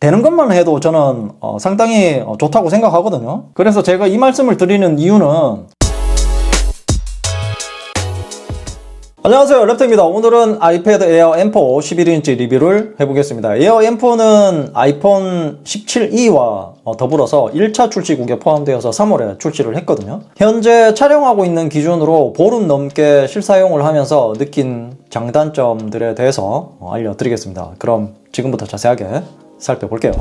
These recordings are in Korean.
되는 것만 해도 저는 상당히 좋다고 생각하거든요. 그래서 제가 이 말씀을 드리는 이유는, 안녕하세요, 랩터입니다. 오늘은 아이패드 에어 M4 11인치 리뷰를 해보겠습니다. 에어 M4는 아이폰 17e와 더불어서 1차 출시국에 포함되어서 3월에 출시를 했거든요. 현재 촬영하고 있는 기준으로 보름 넘게 실사용을 하면서 느낀 장단점들에 대해서 알려드리겠습니다. 그럼 지금부터 자세하게 살펴볼게요.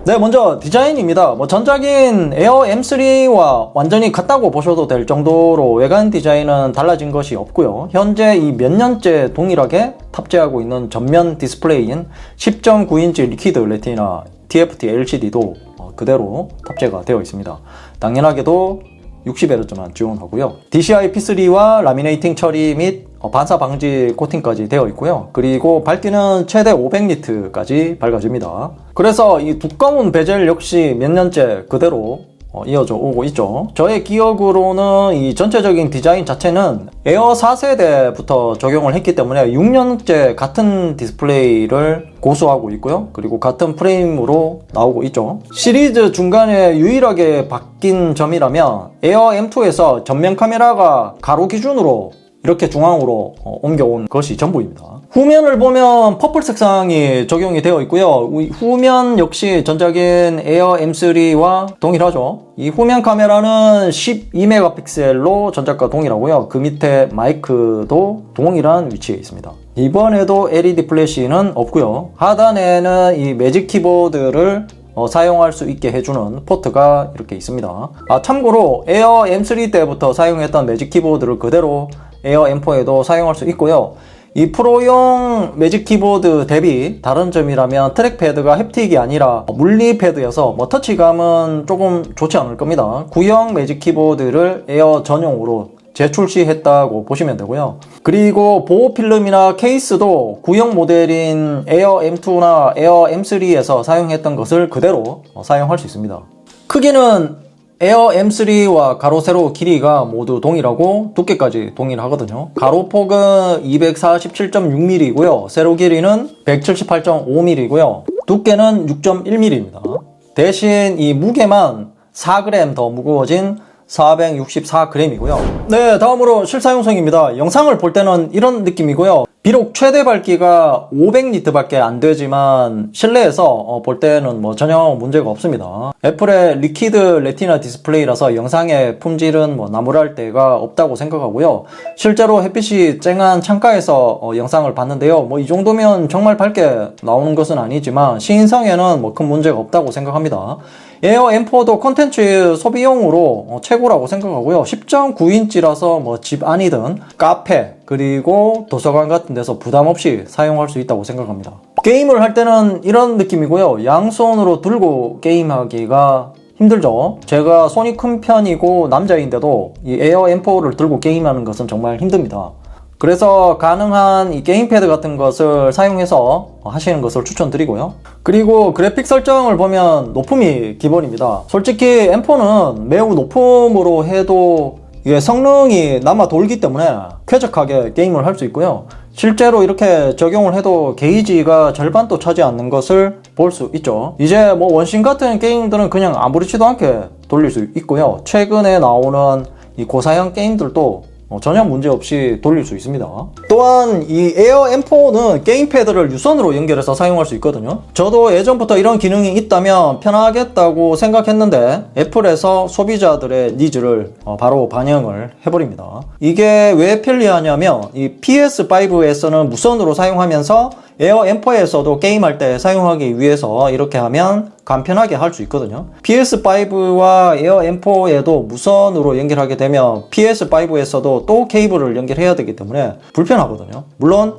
네, 먼저 디자인입니다. 전작인 에어 M3와 완전히 같다고 보셔도 될 정도로 외관 디자인은 달라진 것이 없고요. 현재 이 몇 년째 동일하게 탑재하고 있는 전면 디스플레이인 10.9인치 리퀴드 레티나 TFT LCD도 그대로 탑재가 되어 있습니다. 당연하게도 60Hz만 지원하고요. DCI P3와 라미네이팅 처리 및 반사 방지 코팅까지 되어 있고요. 그리고 밝기는 최대 500니트까지 밝아집니다. 그래서 이 두꺼운 베젤 역시 몇 년째 그대로 이어져 오고 있죠. 저의 기억으로는 이 전체적인 디자인 자체는 에어 4세대부터 적용을 했기 때문에 6년째 같은 디스플레이를 고수하고 있고요. 그리고 같은 프레임으로 나오고 있죠. 시리즈 중간에 유일하게 바뀐 점이라면 에어 M2에서 전면 카메라가 가로 기준으로 이렇게 중앙으로 옮겨온 것이 전부입니다. 후면을 보면 퍼플 색상이 적용이 되어 있고요. 후면 역시 전작인 에어 M3와 동일하죠. 이 후면 카메라는 12메가픽셀로 전작과 동일하고요. 그 밑에 마이크도 동일한 위치에 있습니다. 이번에도 LED 플래시는 없고요. 하단에는 이 매직 키보드를 사용할 수 있게 해주는 포트가 이렇게 있습니다. 참고로 에어 M3 때부터 사용했던 매직 키보드를 그대로 에어 M4에도 사용할 수 있고요. 이 프로용 매직 키보드 대비 다른 점이라면 트랙패드가 햅틱이 아니라 물리 패드여서 터치감은 조금 좋지 않을 겁니다. 구형 매직 키보드를 에어 전용으로 재출시했다고 보시면 되고요. 그리고 보호 필름이나 케이스도 구형 모델인 에어 M2나 에어 M3에서 사용했던 것을 그대로 사용할 수 있습니다. 크기는 에어 M3와 가로 세로 길이가 모두 동일하고 두께까지 동일하거든요. 가로폭은 247.6mm이고요. 세로 길이는 178.5mm이고요. 두께는 6.1mm입니다. 대신 이 무게만 4g 더 무거워진 464g이고요. 네, 다음으로 실사용성입니다. 영상을 볼 때는 이런 느낌이고요. 비록 최대 밝기가 500니트밖에 안 되지만 실내에서 볼 때는 전혀 문제가 없습니다. 애플의 리퀴드 레티나 디스플레이라서 영상의 품질은 나무랄 데가 없다고 생각하고요. 실제로 햇빛이 쨍한 창가에서 영상을 봤는데요. 이 정도면 정말 밝게 나오는 것은 아니지만 시인성에는 큰 문제가 없다고 생각합니다. 에어 M4도 콘텐츠 소비용으로 최고라고 생각하고요. 10.9인치라서 집 안이든 카페 그리고 도서관 같은 데서 부담 없이 사용할 수 있다고 생각합니다. 게임을 할 때는 이런 느낌이고요. 양손으로 들고 게임하기가 힘들죠. 제가 손이 큰 편이고 남자인데도 이 에어 M4를 들고 게임하는 것은 정말 힘듭니다. 그래서 가능한 이 게임패드 같은 것을 사용해서 하시는 것을 추천드리고요. 그리고 그래픽 설정을 보면 높음이 기본입니다. 솔직히 M4는 매우 높음으로 해도 이게 성능이 남아 돌기 때문에 쾌적하게 게임을 할 수 있고요. 실제로 이렇게 적용을 해도 게이지가 절반도 차지 않는 것을 볼 수 있죠. 이제 원신 같은 게임들은 그냥 아무렇지도 않게 돌릴 수 있고요. 최근에 나오는 이 고사양 게임들도 전혀 문제없이 돌릴 수 있습니다. 또한 이 에어 M4는 게임패드를 유선으로 연결해서 사용할 수 있거든요. 저도 예전부터 이런 기능이 있다면 편하겠다고 생각했는데 애플에서 소비자들의 니즈를 바로 반영을 해버립니다. 이게 왜 편리하냐면 이 PS5에서는 무선으로 사용하면서 에어 M4에서도 게임할 때 사용하기 위해서 이렇게 하면 간편하게 할 수 있거든요. PS5와 에어 M4에도 무선으로 연결하게 되면 PS5에서도 또 케이블을 연결해야 되기 때문에 불편하거든요. 물론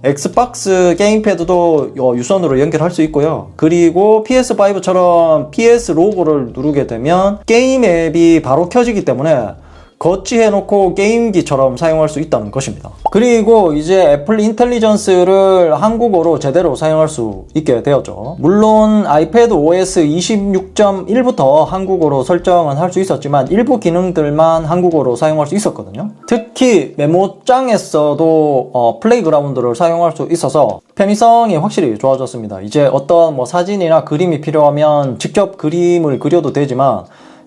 엑스박스 게임패드도 유선으로 연결할 수 있고요. 그리고 PS5처럼 PS 로고를 누르게 되면 게임 앱이 바로 켜지기 때문에 거치해놓고 게임기처럼 사용할 수 있다는 것입니다. 그리고 이제 애플 인텔리전스를 한국어로 제대로 사용할 수 있게 되었죠. 물론 아이패드 OS 26.1부터 한국어로 설정은 할 수 있었지만 일부 기능들만 한국어로 사용할 수 있었거든요. 특히 메모장에서도 플레이그라운드를 사용할 수 있어서 편의성이 확실히 좋아졌습니다. 이제 어떤 뭐 사진이나 그림이 필요하면 직접 그림을 그려도 되지만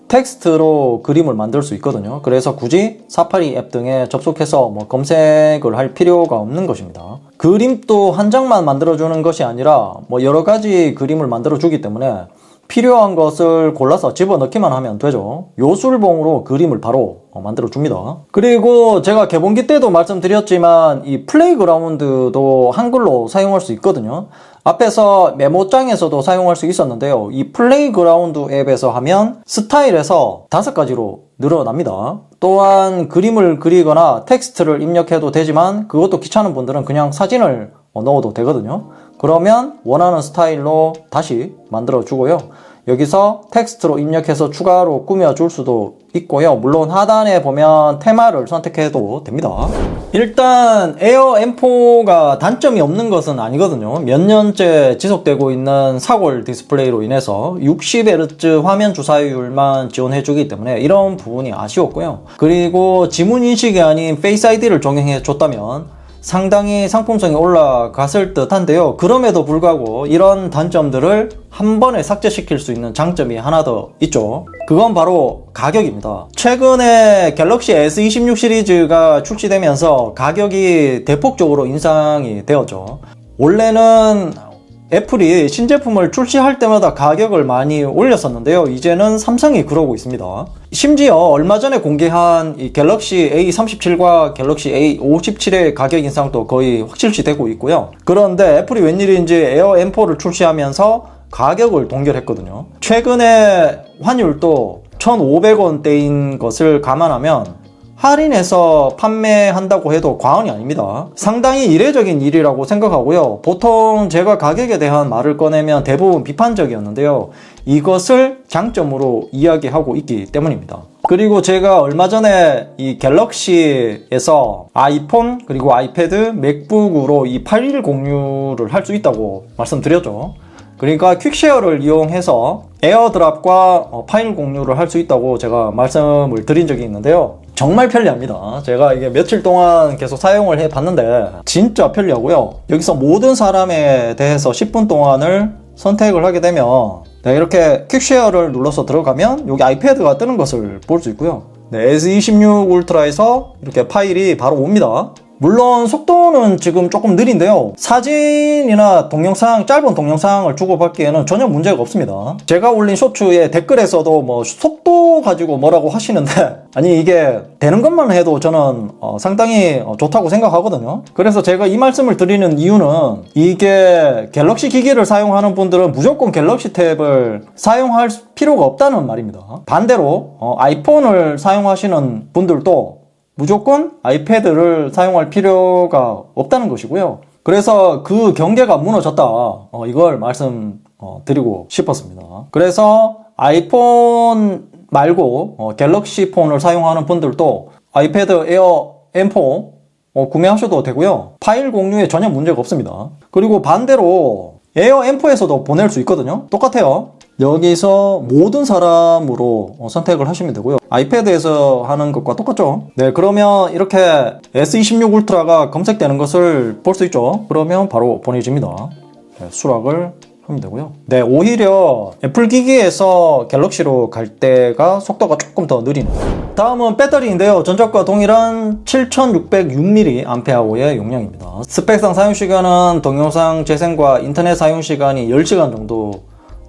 텍스트로 그림을 만들 수 있거든요. 그래서 굳이 사파리 앱 등에 접속해서 뭐 검색을 할 필요가 없는 것입니다. 그림도 한 장만 만들어주는 것이 아니라 뭐 여러 가지 그림을 만들어주기 때문에 필요한 것을 골라서 집어넣기만 하면 되죠. 요술봉으로 그림을 바로 만들어줍니다. 그리고 제가 개봉기 때도 말씀드렸지만 이 플레이그라운드도 한글로 사용할 수 있거든요. 앞에서 메모장에서도 사용할 수 있었는데요. 이 플레이그라운드 앱에서 하면 스타일에서 5가지로 늘어납니다. 또한 그림을 그리거나 텍스트를 입력해도 되지만 그것도 귀찮은 분들은 그냥 사진을 넣어도 되거든요. 그러면 원하는 스타일로 다시 만들어 주고요. 여기서 텍스트로 입력해서 추가로 꾸며줄 수도 있고요. 물론 하단에 보면 테마를 선택해도 됩니다. 일단 에어 M4가 단점이 없는 것은 아니거든요. 몇 년째 지속되고 있는 사골 디스플레이로 인해서 60Hz 화면 주사율만 지원해주기 때문에 이런 부분이 아쉬웠고요. 그리고 지문 인식이 아닌 페이스 아이디를 적용해 줬다면 상당히 상품성이 올라갔을 듯 한데요. 그럼에도 불구하고 이런 단점들을 한 번에 삭제시킬 수 있는 장점이 하나 더 있죠. 그건 바로 가격입니다. 최근에 갤럭시 S26 시리즈가 출시되면서 가격이 대폭적으로 인상이 되었죠. 원래는 애플이 신제품을 출시할 때마다 가격을 많이 올렸었는데요. 이제는 삼성이 그러고 있습니다. 심지어 얼마 전에 공개한 이 갤럭시 A37과 갤럭시 A57의 가격 인상도 거의 확실시 되고 있고요. 그런데 애플이 웬일인지 에어 M4를 출시하면서 가격을 동결했거든요. 최근에 환율도 1,500원대인 것을 감안하면 할인해서 판매한다고 해도 과언이 아닙니다. 상당히 이례적인 일이라고 생각하고요. 보통 제가 가격에 대한 말을 꺼내면 대부분 비판적이었는데요. 이것을 장점으로 이야기하고 있기 때문입니다. 그리고 제가 얼마 전에 이 갤럭시에서 아이폰 그리고 아이패드, 맥북으로 이 파일 공유를 할 수 있다고 말씀드렸죠. 그러니까 퀵쉐어를 이용해서 에어드랍과 파일 공유를 할 수 있다고 제가 말씀을 드린 적이 있는데요. 정말 편리합니다. 제가 이게 며칠 동안 계속 사용을 해봤는데 진짜 편리하고요. 여기서 모든 사람에 대해서 10분 동안을 선택을 하게 되면 이렇게 퀵쉐어를 눌러서 들어가면 여기 아이패드가 뜨는 것을 볼 수 있고요. S26 울트라에서 이렇게 파일이 바로 옵니다. 물론 속도는 지금 조금 느린데요. 사진이나 동영상, 짧은 동영상을 주고받기에는 전혀 문제가 없습니다. 제가 올린 쇼츠에 댓글에서도 뭐 속도 가지고 뭐라고 하시는데 아니 이게 되는 것만 해도 저는 상당히 좋다고 생각하거든요. 그래서 제가 이 말씀을 드리는 이유는 이게 갤럭시 기기를 사용하는 분들은 무조건 갤럭시 탭을 사용할 필요가 없다는 말입니다. 반대로 아이폰을 사용하시는 분들도 무조건 아이패드를 사용할 필요가 없다는 것이고요. 그래서 그 경계가 무너졌다. 이걸 말씀드리고 싶었습니다. 그래서 아이폰 말고 갤럭시 폰을 사용하는 분들도 아이패드 에어 M4 구매하셔도 되고요. 파일 공유에 전혀 문제가 없습니다. 그리고 반대로 에어 M4에서도 보낼 수 있거든요. 똑같아요. 여기서 모든 사람으로 선택을 하시면 되고요. 아이패드에서 하는 것과 똑같죠. 네, 그러면 이렇게 S26 울트라가 검색되는 것을 볼 수 있죠. 그러면 바로 보내집니다. 네, 수락을 하면 되고요. 네, 오히려 애플 기기에서 갤럭시로 갈 때가 속도가 조금 더 느리네요. 다음은 배터리인데요. 전작과 동일한 7606mAh의 용량입니다. 스펙상 사용시간은 동영상 재생과 인터넷 사용시간이 10시간 정도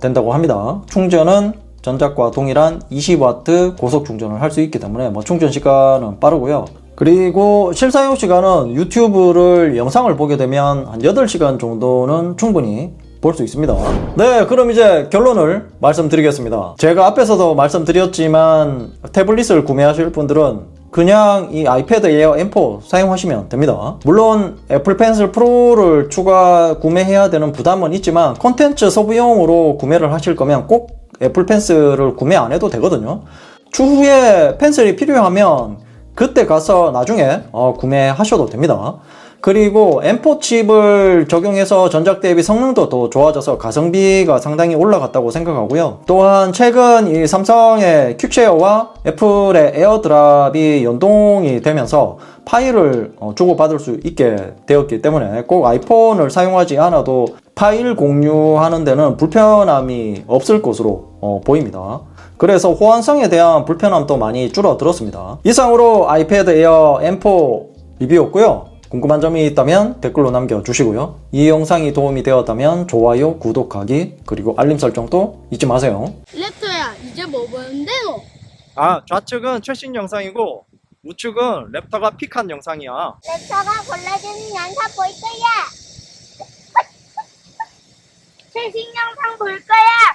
된다고 합니다. 충전은 전작과 동일한 20W 고속 충전을 할 수 있기 때문에 충전 시간은 빠르고요. 그리고 실사용 시간은 유튜브를 영상을 보게 되면 한 8시간 정도는 충분히 볼 수 있습니다. 네, 그럼 이제 결론을 말씀드리겠습니다. 제가 앞에서도 말씀드렸지만 태블릿을 구매하실 분들은 그냥 이 아이패드 에어 M4 사용하시면 됩니다. 물론 애플 펜슬 프로를 추가 구매해야 되는 부담은 있지만 콘텐츠 소비용으로 구매를 하실 거면 꼭 애플 펜슬을 구매 안 해도 되거든요. 추후에 펜슬이 필요하면 그때 가서 나중에 구매하셔도 됩니다. 그리고 M4 칩을 적용해서 전작 대비 성능도 더 좋아져서 가성비가 상당히 올라갔다고 생각하고요. 또한 최근 이 삼성의 퀵쉐어와 애플의 에어드랍이 연동이 되면서 파일을 주고받을 수 있게 되었기 때문에 꼭 아이폰을 사용하지 않아도 파일 공유하는 데는 불편함이 없을 것으로 보입니다. 그래서 호환성에 대한 불편함도 많이 줄어들었습니다. 이상으로 아이패드 에어 M4 리뷰였고요. 궁금한 점이 있다면 댓글로 남겨주시고요. 이 영상이 도움이 되었다면 좋아요, 구독하기, 그리고 알림 설정도 잊지 마세요. 랩터야, 이제 뭐 보는데 너? 좌측은 최신 영상이고 우측은 랩터가 픽한 영상이야. 랩터가 골라주는 영상 볼 거야. 최신 영상 볼 거야.